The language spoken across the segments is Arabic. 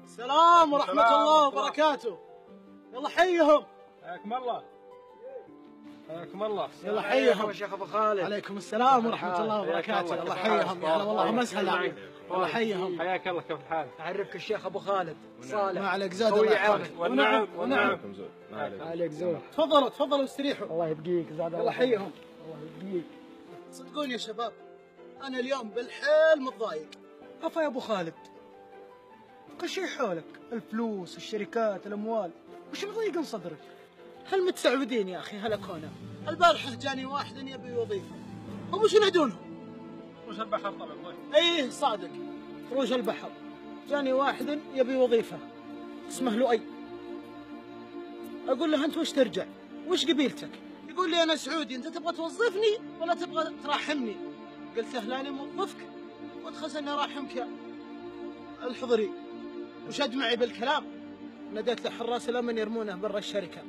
السلام ورحمة الله وبركاته. يلا حيهم. حياكم الله. حياكم الله. يلا حيهم يا شيخ ابو خالد. عليكم السلام ورحمة الله وبركاته. الله حيهم. يا هلا والله مسهلا. الله حيهم. حياك الله، كيف الحال؟ اعرفك الشيخ ابو خالد صالح. ما عليك زاد. الله يعاونك. ونعم. ما عليك زود. تفضلوا استريحوا. الله يبقيك زاد. الله حيهم. الله يبقيك. صدقوني يا شباب، أنا اليوم بالحيل متضايق. عفا يا ابو خالد، كل شيء حولك، الفلوس، الشركات، الاموال، وش مضايق صدرك؟ هل متسعودين يا أخي هلكونا؟ البارحة جاني واحد يبي وظيفة، هم وش ينادونهم؟ وش البحر طبعا. ايه صادق، فروج البحر. جاني واحد يبي وظيفة اسمه لؤي. اقول له انت وش ترجع؟ وش قبيلتك؟ يقول لي انا سعودي. انت تبغى توظفني ولا تبغى تراحمني؟ قلت له لا، انا موظفك وتخزني راحمك يا الحضري. وشد معي بالكلام. ناديت له حراس الامن يرمونه برا الشركة.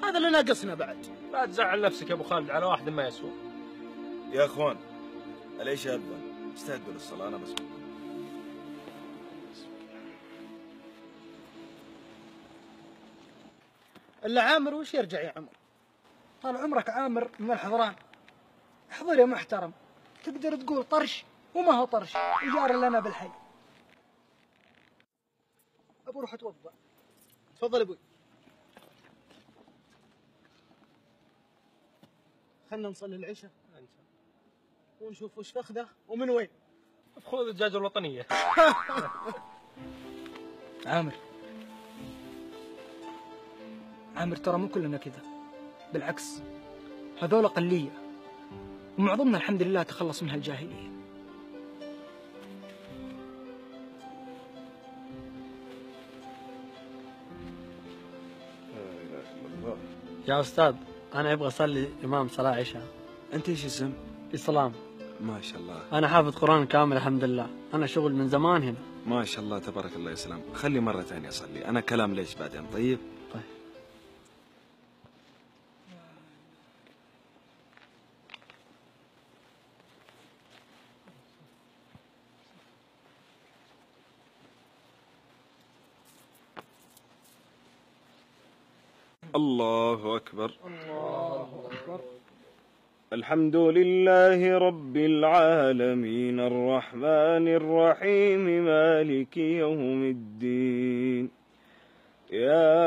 هذا اللي ناقصنا بعد. لا تزعل نفسك يا ابو خالد على واحد ما يسوى. يا اخوان العشاء أذن، استعدوا للصلاة. أنا مسؤول. الا عامر وش يرجع يا عمر؟ طال عمرك عامر من الحضران. احضر يا محترم، تقدر تقول طرش وما هو طرش، وجار لنا بالحي. ابو روح اتوضا. تفضل ابوي. خلنا نصلي العشاء ونشوف وش فخذه ومن وين. خذ الدجاجة الوطنية. عامر ترى مو كلنا كذا، بالعكس هذول قلية، ومعظمنا الحمد لله تخلص من هالجاهلية. يا أستاذ، أنا أبغى أصلي إمام صلاة عشاء. أنت إيش اسم؟ إسلام. ما شاء الله. أنا حافظ قرآن كامل الحمد لله. أنا شغل من زمان هنا. ما شاء الله تبارك الله يا سلام. خلي مرة ثانية أصلي، أنا كلام ليش بعدين. طيب. الله أكبر. الله أكبر. الحمد لله رب العالمين الرحمن الرحيم مالك يوم الدين. يا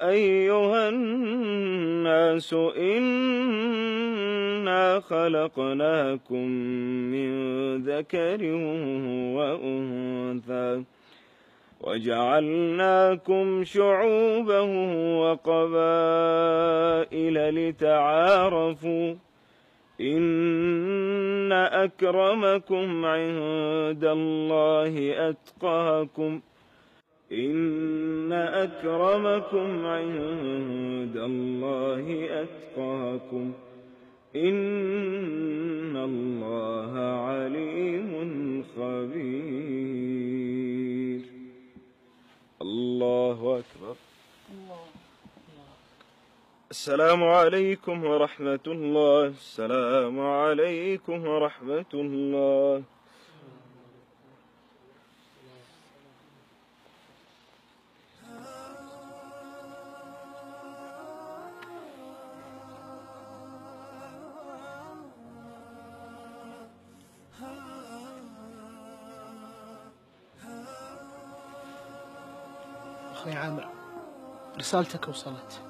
أيها الناس إنا خلقناكم من ذكر وأنثى وجعلناكم شعوبا وقبائل لتعارفوا إن أكرمكم عند الله أتقاكم إن أكرمكم عند الله أتقاكم إن الله عليم خبير. الله أكبر. السلام عليكم ورحمة الله. السلام عليكم ورحمة الله. أخي عامر، رسالتك وصلت،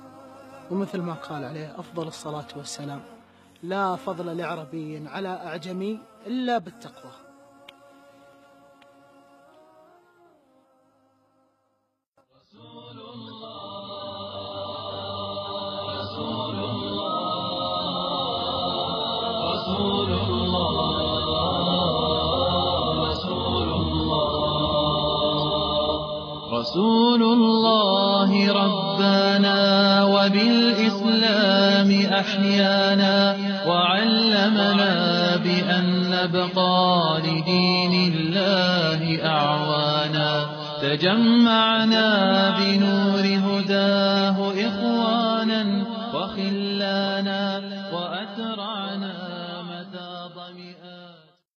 ومثل ما قال عليه أفضل الصلاة والسلام: لا فضل لعربي على أعجمي إلا بالتقوى. رسول الله رسول الله رسول الله رسول الله رسول الله ربنا وبالإسلام أحيانا وعلمنا بأن نبقى لدين الله أعوانا تجمعنا بنور هداه إخوانا وخلانا